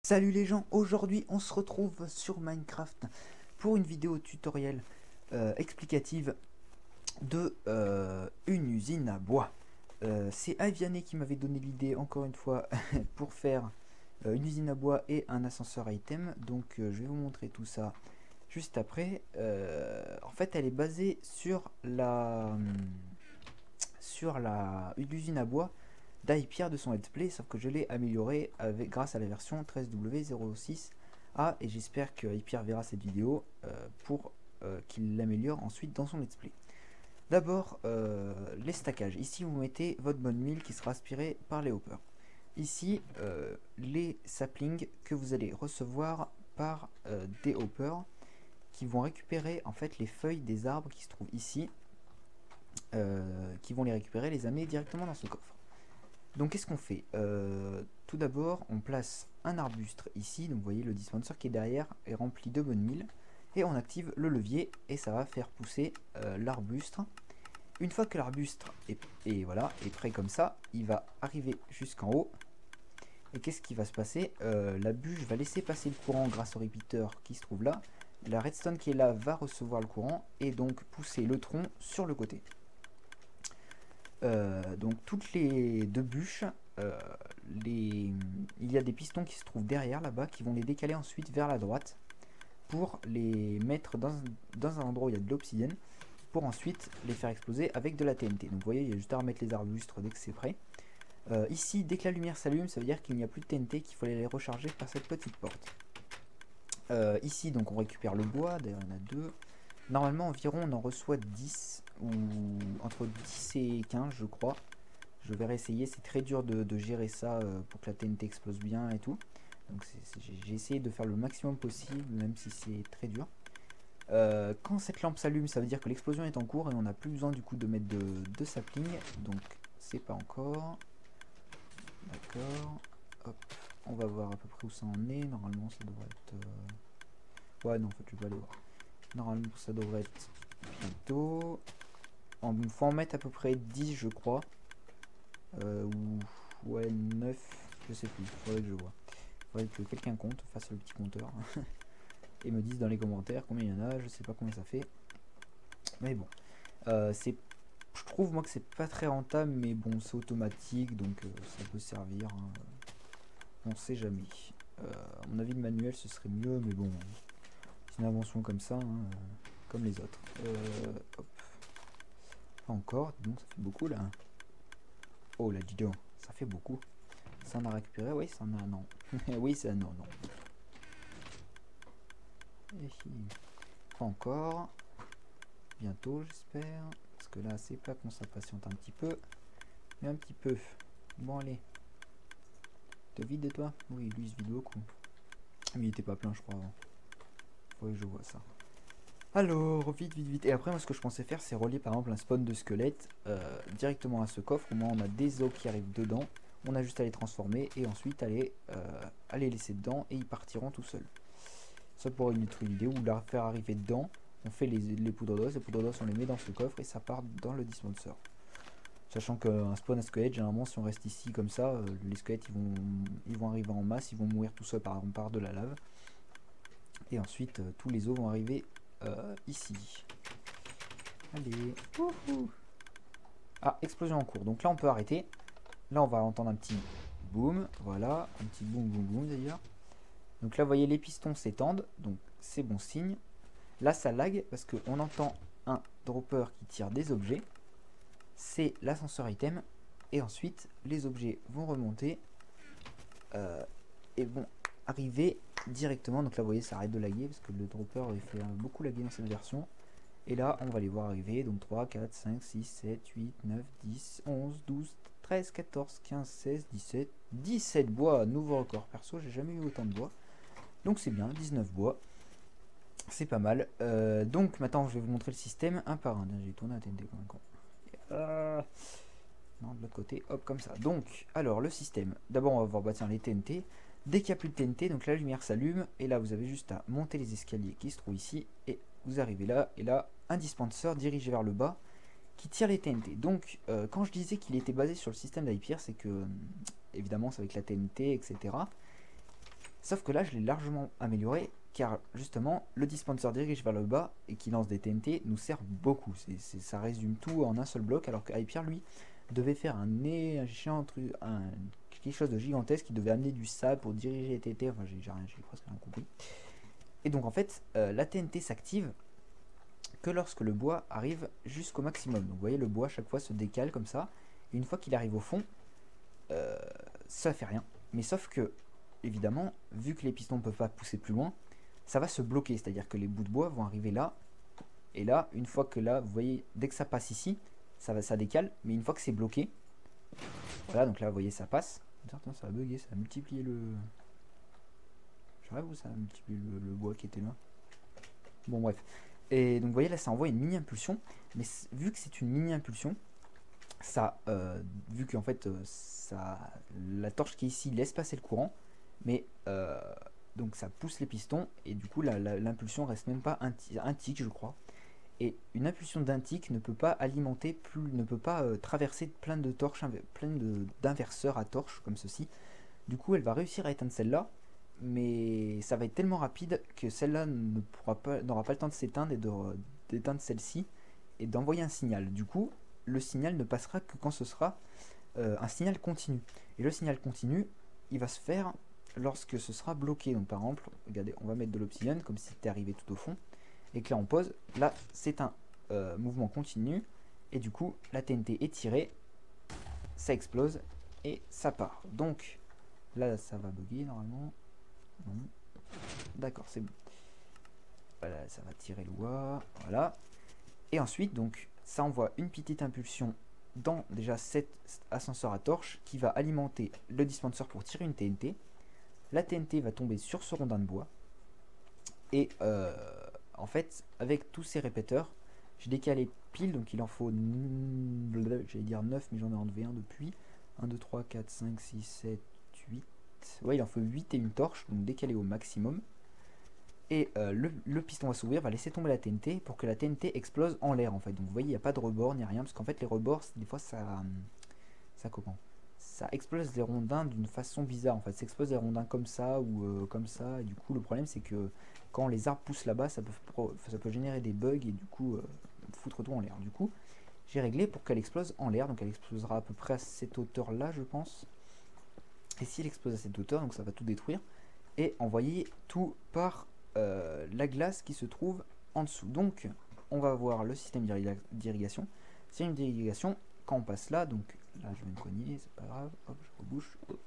Salut les gens, aujourd'hui on se retrouve sur Minecraft pour une vidéo tutoriel explicative de une usine à bois. C'est Aviané qui m'avait donné l'idée encore une fois pour faire une usine à bois et un ascenseur item. Donc je vais vous montrer tout ça juste après. En fait elle est basée sur l'usine à bois d'Hypierre de son let's play, sauf que je l'ai amélioré grâce à la version 13W06A et j'espère que Hypierre verra cette vidéo pour qu'il l'améliore ensuite dans son let's play. D'abord, les stackages. Ici, vous mettez votre bonne mille qui sera aspirée par les hoppers. Ici, les saplings que vous allez recevoir par des hoppers qui vont récupérer en fait les feuilles des arbres qui se trouvent ici, qui vont les récupérer, les amener directement dans ce coffre. Donc qu'est-ce qu'on fait? Tout d'abord on place un arbuste ici, donc vous voyez le dispenser qui est derrière est rempli de bonnes mille, et on active le levier et ça va faire pousser l'arbuste. Une fois que l'arbuste est prêt comme ça, il va arriver jusqu'en haut. Et qu'est-ce qui va se passer? La bûche va laisser passer le courant grâce au repeater qui se trouve là. La redstone qui est là va recevoir le courant et donc pousser le tronc sur le côté. Donc toutes les deux bûches, il y a des pistons qui se trouvent derrière là-bas qui vont les décaler ensuite vers la droite pour les mettre dans un endroit où il y a de l'obsidienne pour ensuite les faire exploser avec de la TNT. Donc vous voyez, il y a juste à remettre les arbustes dès que c'est prêt. Ici, dès que la lumière s'allume, ça veut dire qu'il n'y a plus de TNT, qu'il faut aller les recharger par cette petite porte. Ici, donc on récupère le bois, d'ailleurs il y en a deux. Normalement, environ on en reçoit 10 ou entre 10 et 15 je crois. Je vais réessayer, c'est très dur de gérer ça pour que la TNT explose bien et tout. Donc j'ai essayé de faire le maximum possible, même si c'est très dur. Quand cette lampe s'allume, ça veut dire que l'explosion est en cours et on n'a plus besoin du coup de mettre de sapling. Donc c'est pas encore. D'accord. Hop. On va voir à peu près où ça en est. Normalement ça devrait être... Ouais non en fait je vais aller voir. Normalement ça devrait être bientôt. Il faut en mettre à peu près 10 je crois. Ou ouais 9, je sais plus, faudrait que je vois. Faudrait que quelqu'un compte, fasse le petit compteur. Et me dise dans les commentaires combien il y en a, je sais pas combien ça fait. Mais bon. Je trouve moi que c'est pas très rentable, mais bon c'est automatique, donc ça peut servir. Hein. On sait jamais. À mon avis le manuel ce serait mieux, mais bon. C'est une invention comme ça, hein, comme les autres. Hop. Pas encore, donc ça fait beaucoup là. Oh là dis donc, ça fait beaucoup. Ça en a récupéré, oui ça en a non. Oui ça non. Et pas encore. Bientôt j'espère. Parce que là c'est pas qu'on s'impatiente un petit peu. Mais un petit peu. Bon allez. Te vide de toi? Oui lui il se vide beaucoup. Mais il était pas plein je crois avant. Faudrait que je vois ça. Alors, vite. Et après, moi, ce que je pensais faire, c'est relier par exemple un spawn de squelettes directement à ce coffre. Au moins, on a des os qui arrivent dedans. On a juste à les transformer et ensuite à les laisser dedans et ils partiront tout seuls. Ça pourrait être une idée, ou la faire arriver dedans. On fait les poudres d'os. Les poudres d'os, on les met dans ce coffre et ça part dans le dispenser. Sachant qu'un spawn à squelette, généralement, si on reste ici comme ça, les squelettes ils vont arriver en masse, ils vont mourir tout seuls par de la lave. Et ensuite, tous les os vont arriver ici. Allez. Wouhou. Ah, explosion en cours. Donc là, on peut arrêter. Là, on va entendre un petit boom. Voilà, un petit boum d'ailleurs. Donc là, vous voyez, les pistons s'étendent. Donc c'est bon signe. Là, ça lag parce qu'on entend un dropper qui tire des objets. C'est l'ascenseur item. Et ensuite, les objets vont remonter et vont arriver directement. Donc là vous voyez ça arrête de laguer parce que le dropper il fait beaucoup laguer dans cette version. Et là on va les voir arriver. Donc 3, 4, 5, 6, 7, 8, 9, 10, 11, 12, 13, 14, 15, 16, 17, 17 bois. Nouveau record. Perso j'ai jamais eu autant de bois. Donc c'est bien, 19 bois. C'est pas mal. Donc maintenant je vais vous montrer le système un par un. J'ai tourné la TNT comme un con. Non, de l'autre côté, hop comme ça. Donc alors le système. D'abord on va voir bâtir les TNT. Dès qu'il n'y a plus de TNT, donc la lumière s'allume, et là vous avez juste à monter les escaliers qui se trouvent ici, et vous arrivez là, et là, un dispenser dirigé vers le bas, qui tire les TNT. Donc, quand je disais qu'il était basé sur le système d'Hypierre, c'est que, évidemment, c'est avec la TNT, etc. Sauf que là, je l'ai largement amélioré, car justement, le dispenser dirige vers le bas et qui lance des TNT nous sert beaucoup. Ça résume tout en un seul bloc, alors qu'Hypierre, lui, devait faire quelque chose de gigantesque qui devait amener du sable pour diriger les TNT. Enfin, j'ai presque rien compris. Et donc, en fait, la TNT s'active que lorsque le bois arrive jusqu'au maximum. Donc, vous voyez, le bois, chaque fois, se décale comme ça. Et une fois qu'il arrive au fond, ça fait rien. Mais sauf que, évidemment, vu que les pistons ne peuvent pas pousser plus loin, ça va se bloquer. C'est-à-dire que les bouts de bois vont arriver là. Et là, une fois que là, vous voyez, dès que ça passe ici, ça décale. Mais une fois que c'est bloqué, voilà, donc là, vous voyez, ça passe. Attends, ça a bugué, ça a multiplié le... Je rêve ou ça a multiplié le bois qui était là. Bon, bref. Et donc, vous voyez, là, ça envoie une mini-impulsion. Mais vu que c'est une mini-impulsion, ça, vu qu'en fait, la torche qui est ici laisse passer le courant, mais donc ça pousse les pistons, et du coup, l'impulsion reste même pas un tick, je crois. Et une impulsion d'un tick ne peut pas alimenter ne peut pas traverser plein de torches, plein d'inverseurs à torches comme ceci. Du coup, elle va réussir à éteindre celle-là, mais ça va être tellement rapide que celle-là n'aura pas le temps de s'éteindre et d'éteindre celle-ci et d'envoyer un signal. Du coup, le signal ne passera que quand ce sera un signal continu. Et le signal continu, il va se faire lorsque ce sera bloqué. Donc par exemple, regardez, on va mettre de l'obsidian comme si c'était arrivé tout au fond. Et que là on pose, là c'est un mouvement continu. Et du coup, la TNT est tirée, ça explose et ça part. Donc là, ça va bugger normalement. Non. D'accord, c'est bon. Voilà, ça va tirer le bois. Voilà. Et ensuite, donc, ça envoie une petite impulsion dans déjà cet ascenseur à torche qui va alimenter le dispenser pour tirer une TNT. La TNT va tomber sur ce rondin de bois. Et en fait, avec tous ces répéteurs, j'ai décalé pile, donc il en faut, j'allais dire 9, mais j'en ai enlevé un depuis. 1, 2, 3, 4, 5, 6, 7, 8. Ouais, il en faut 8 et une torche, donc décalé au maximum. Et le piston va s'ouvrir, va laisser tomber la TNT pour que la TNT explose en l'air en fait. Donc vous voyez, il n'y a pas de rebord ni rien, parce qu'en fait les rebords, des fois ça explose les rondins d'une façon bizarre en fait. Ça explose les rondins comme ça ou comme ça. Et du coup le problème c'est que quand les arbres poussent là-bas, ça peut générer des bugs et du coup foutre tout en l'air. Du coup j'ai réglé pour qu'elle explose en l'air, donc elle explosera à peu près à cette hauteur là je pense. Et si elle explose à cette hauteur, donc ça va tout détruire et envoyer tout par la glace qui se trouve en dessous. Donc on va voir le système d'irrigation. Système d'irrigation, quand on passe là, donc là je vais me cogner, c'est pas grave, hop, je rebouche. Hop.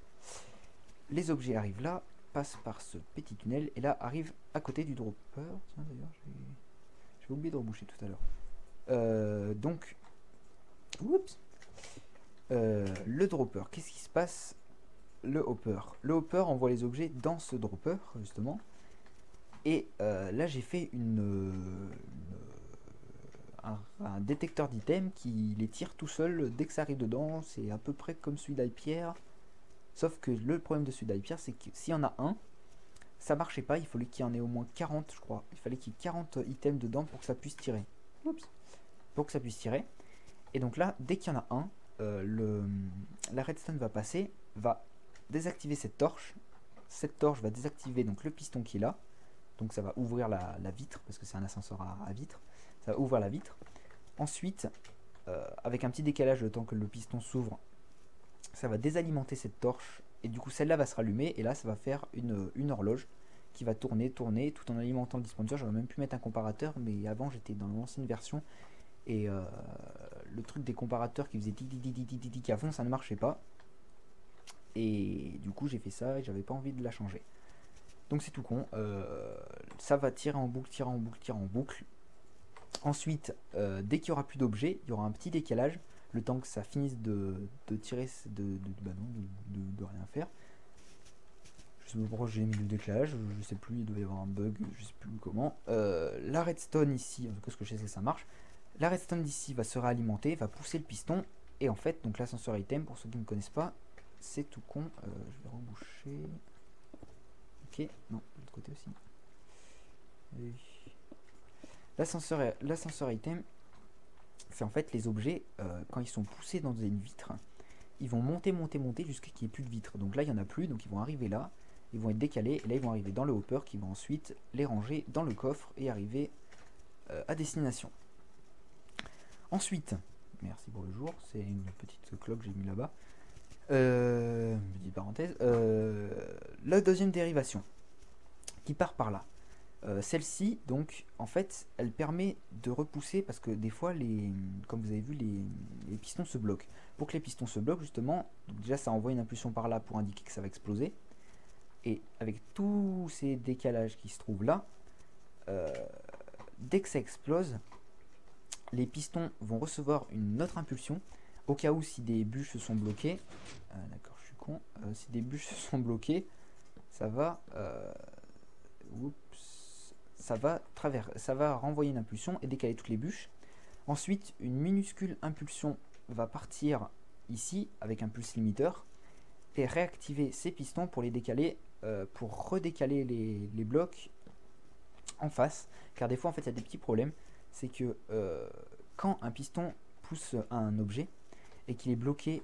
Les objets arrivent là, passent par ce petit tunnel et là arrivent à côté du dropper. Tiens d'ailleurs, j'ai oublié de reboucher tout à l'heure. Donc, oups, le dropper, qu'est-ce qui se passe? Le hopper envoie les objets dans ce dropper justement. Et là j'ai fait un détecteur d'items qui les tire tout seul dès que ça arrive dedans. C'est à peu près comme celui d'Hypierre. Sauf que le problème de celui d'Hypierre, c'est que s'il y en a un, ça marchait pas. Il fallait qu'il y en ait au moins 40, je crois. Il fallait qu'il y ait 40 items dedans pour que ça puisse tirer. Oups. Pour que ça puisse tirer. Et donc là, dès qu'il y en a un, la redstone va passer, va désactiver cette torche. Cette torche va désactiver donc le piston qui est là. Donc ça va ouvrir la vitre, parce que c'est un ascenseur à vitre. Ça va ouvrir la vitre. Ensuite, avec un petit décalage le temps que le piston s'ouvre, ça va désalimenter cette torche. Et du coup, celle-là va se rallumer. Et là, ça va faire une horloge qui va tourner tout en alimentant le dispenser. J'aurais même pu mettre un comparateur, mais avant, j'étais dans l'ancienne version. Et le truc des comparateurs qui faisait tic à fond, ça ne marchait pas. Et du coup, j'ai fait ça et j'avais pas envie de la changer. Donc c'est tout con, ça va tirer en boucle. Ensuite, dès qu'il n'y aura plus d'objets, il y aura un petit décalage, le temps que ça finisse de tirer, de rien faire. Je sais pas pourquoi j'ai mis le décalage, je sais plus, il doit y avoir un bug, je sais plus comment. La redstone ici, en tout cas ce que je sais c'est que ça marche. La redstone d'ici va se réalimenter, va pousser le piston, et en fait, donc l'ascenseur item, pour ceux qui ne connaissent pas, c'est tout con. Je vais reboucher. Ok, non, de l'autre côté aussi. L'ascenseur item, c'est en fait les objets, quand ils sont poussés dans une vitre, ils vont monter jusqu'à qu'il n'y ait plus de vitre. Donc là, il n'y en a plus, donc ils vont arriver là. ils vont être décalés et là ils vont arriver dans le hopper qui va ensuite les ranger dans le coffre et arriver à destination. Ensuite, merci pour le jour, c'est une petite cloque que j'ai mis là-bas. Petite parenthèse. La deuxième dérivation qui part par là. Celle-ci, donc, en fait, elle permet de repousser parce que des fois, comme vous avez vu, les pistons se bloquent. Pour que les pistons se bloquent, justement, donc déjà, ça envoie une impulsion par là pour indiquer que ça va exploser. Et avec tous ces décalages qui se trouvent là, dès que ça explose, les pistons vont recevoir une autre impulsion. Au cas où, si des bûches se sont bloquées, d'accord, je suis con, si des bûches se sont bloquées, ça va. Ça va renvoyer une impulsion et décaler toutes les bûches. Ensuite, une minuscule impulsion va partir ici avec un pulse limiteur et réactiver ces pistons pour les décaler, pour redécaler les blocs en face. Car des fois, en fait, il y a des petits problèmes. C'est que quand un piston pousse un objet et qu'il est bloqué,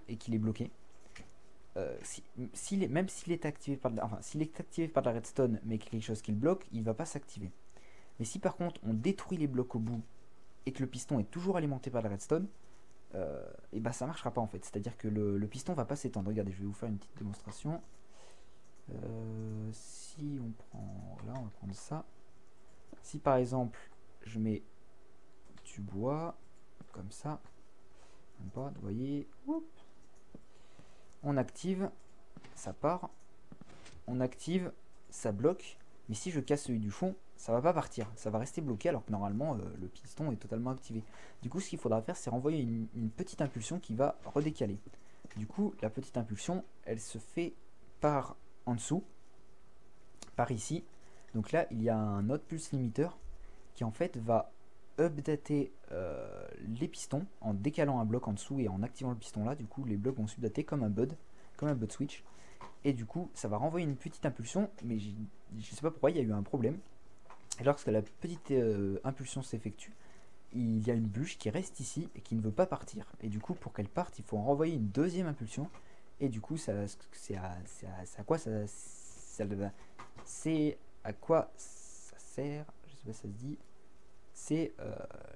même s'il est activé par s'il est activé par de la redstone mais qu'il y a quelque chose qui le bloque, il ne va pas s'activer. Mais si par contre on détruit les blocs au bout et que le piston est toujours alimenté par la redstone, et bah ça marchera pas en fait. C'est-à-dire que le piston va pas s'étendre. Regardez, je vais vous faire une petite démonstration. Si on prend là, on va prendre ça. Si par exemple je mets du bois comme ça, même pas, vous voyez, on active, ça part, on active, ça bloque, mais si je casse celui du fond, ça va pas partir, ça va rester bloqué alors que normalement le piston est totalement activé. Du coup, ce qu'il faudra faire, c'est renvoyer une petite impulsion qui va redécaler. Du coup, la petite impulsion, elle se fait par en dessous, par ici. Donc là, il y a un autre pulse limiteur qui en fait va updater les pistons en décalant un bloc en dessous et en activant le piston là. Du coup, les blocs vont subdater comme un bud switch. Et du coup, ça va renvoyer une petite impulsion, mais je sais pas pourquoi il y a eu un problème. Et lorsque la petite impulsion s'effectue, il y a une bûche qui reste ici et qui ne veut pas partir. Et du coup, pour qu'elle parte, il faut en renvoyer une deuxième impulsion. Et du coup, c'est à quoi ça sert, je sais pas si ça se dit. C'est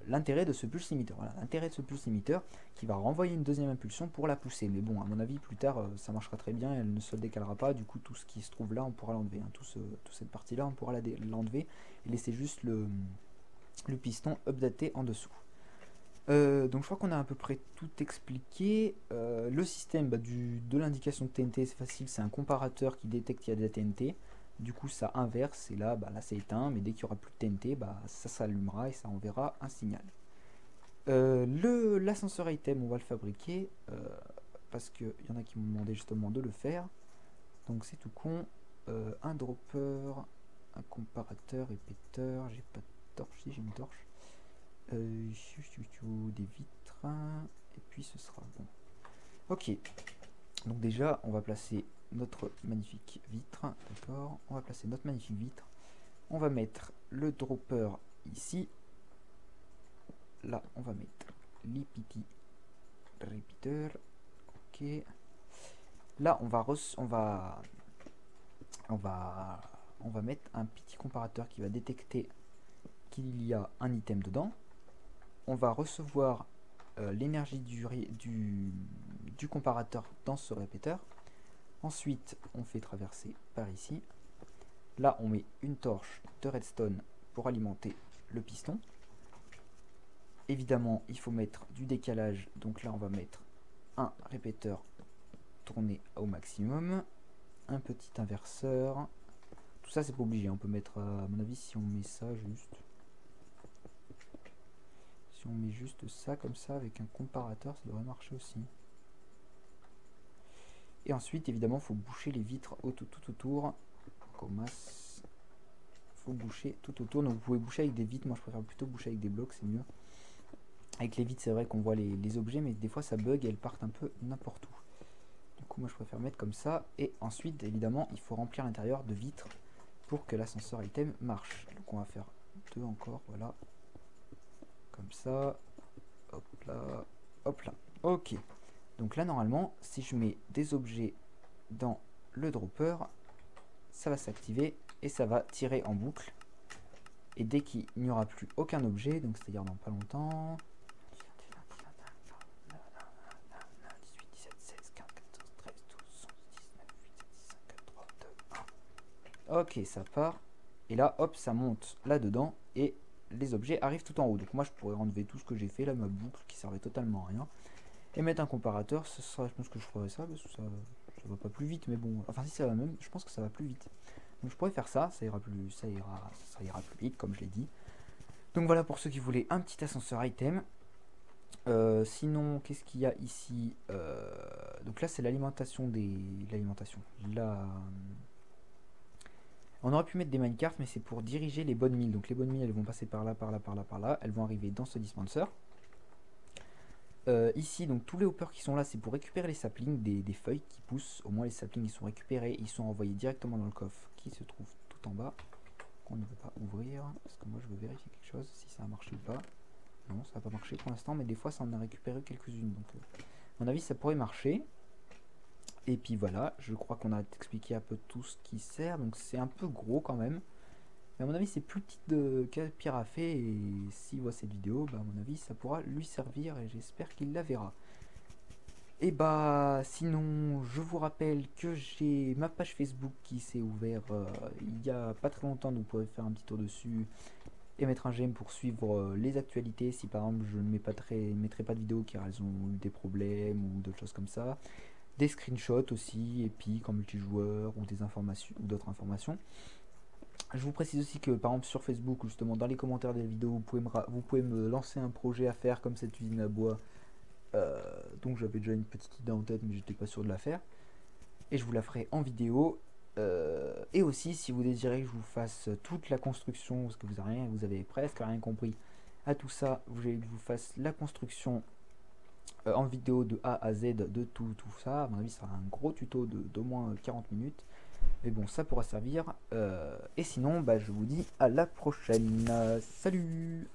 l'intérêt de ce pulse limiteur. Voilà, l'intérêt de ce pulse limiteur qui va renvoyer une deuxième impulsion pour la pousser. Mais bon, à mon avis, plus tard, ça marchera très bien. Elle ne se décalera pas. Du coup, tout ce qui se trouve là, on pourra l'enlever. Toute cette partie-là, on pourra l'enlever et laisser juste le piston updaté en dessous. Donc je crois qu'on a à peu près tout expliqué. Le système de l'indication de TNT, c'est facile. C'est un comparateur qui détecte qu'il y a de la TNT. Du coup, ça inverse et là, là c'est éteint, mais dès qu'il n'y aura plus de TNT, ça s'allumera et ça enverra un signal. L'ascenseur item, on va le fabriquer parce qu'il y en a qui m'ont demandé justement de le faire. Donc c'est tout con. Un dropper, un comparateur, répéteur. J'ai pas de torche, si j'ai une torche. Des vitres. Et puis ce sera bon. Ok. Donc déjà, on va placer notre magnifique vitre, d'accord, on va placer notre magnifique vitre, on va mettre le dropper ici, là on va mettre l'IPT repeater, ok, là on va mettre un petit comparateur qui va détecter qu'il y a un item dedans, on va recevoir l'énergie du comparateur dans ce répéteur. Ensuite, on fait traverser par ici. Là, on met une torche de redstone pour alimenter le piston. Évidemment, il faut mettre du décalage. Donc là, on va mettre un répéteur tourné au maximum. Un petit inverseur. Tout ça, c'est pas obligé. On peut mettre, à mon avis, si on met ça juste... Si on met juste ça comme ça avec un comparateur, ça devrait marcher aussi. Et ensuite, évidemment, il faut boucher les vitres tout autour. Il faut boucher tout autour. Donc, vous pouvez boucher avec des vitres. Moi, je préfère plutôt boucher avec des blocs, c'est mieux. Avec les vitres, c'est vrai qu'on voit les objets, mais des fois, ça bug et elles partent un peu n'importe où. Du coup, moi, je préfère mettre comme ça. Et ensuite, évidemment, il faut remplir l'intérieur de vitres pour que l'ascenseur item marche. Donc, on va faire deux encore. Voilà. Comme ça. Hop là. Hop là. Ok. Donc là, normalement, si je mets des objets dans le dropper, ça va s'activer et ça va tirer en boucle. Et dès qu'il n'y aura plus aucun objet, donc c'est-à-dire dans pas longtemps, 18, 17, 16, 15, 14, 13, 12, 11, 19, 8, 7, 6, 5, 4, 3, 2, 1. Ok, ça part. Et là, hop, ça monte là-dedans et les objets arrivent tout en haut. Donc moi, je pourrais enlever tout ce que j'ai fait, là, ma boucle qui servait totalement à rien. Et mettre un comparateur, ce sera, je pense que je ferai ça, parce que ça va pas plus vite, mais bon, enfin si ça va même, je pense que ça va plus vite. Donc je pourrais faire ça, ça ira plus vite, comme je l'ai dit. Donc voilà pour ceux qui voulaient un petit ascenseur item. Sinon, qu'est-ce qu'il y a ici? Donc là, c'est l'alimentation Là, on aurait pu mettre des minecarts, mais c'est pour diriger les bonnes milles. Donc les bonnes milles, elles vont passer par là, par là, par là, par là. Elles vont arriver dans ce dispenser. Ici, donc tous les hoppers qui sont là, c'est pour récupérer les saplings, des feuilles qui poussent. Au moins les saplings ils sont récupérés, ils sont envoyés directement dans le coffre qui se trouve tout en bas, qu'on ne peut pas ouvrir, parce que moi je veux vérifier quelque chose, si ça a marché ou pas. Non, ça n'a pas marché pour l'instant, mais des fois ça en a récupéré quelques-unes, donc à mon avis ça pourrait marcher. Et puis voilà, je crois qu'on a expliqué un peu tout ce qui sert, donc c'est un peu gros quand même. Mais à mon avis, c'est plus petit que Pierre a fait. Et s'il voit cette vidéo, bah, à mon avis, ça pourra lui servir. Et j'espère qu'il la verra. Et bah, sinon, je vous rappelle que j'ai ma page Facebook qui s'est ouverte il y a pas très longtemps. Donc, vous pourrez faire un petit tour dessus et mettre un j'aime pour suivre les actualités. Si par exemple, je ne mettrai pas de vidéos car elles ont eu des problèmes ou d'autres choses comme ça. Des screenshots aussi, et puis comme multijoueur ou des informations ou d'autres informations. Je vous précise aussi que par exemple sur Facebook, justement dans les commentaires des vidéos, vous pouvez me lancer un projet à faire comme cette usine à bois. Donc j'avais déjà une petite idée en tête mais j'étais pas sûr de la faire. Et je vous la ferai en vidéo. Et aussi si vous désirez que je vous fasse toute la construction, parce que vous avez presque rien compris à tout ça, vous voulez que je vous fasse la construction en vidéo de A à Z de tout ça. À mon avis ça sera un gros tuto d'au moins 40 minutes. Mais bon, ça pourra servir. Et sinon, bah, je vous dis à la prochaine. Salut!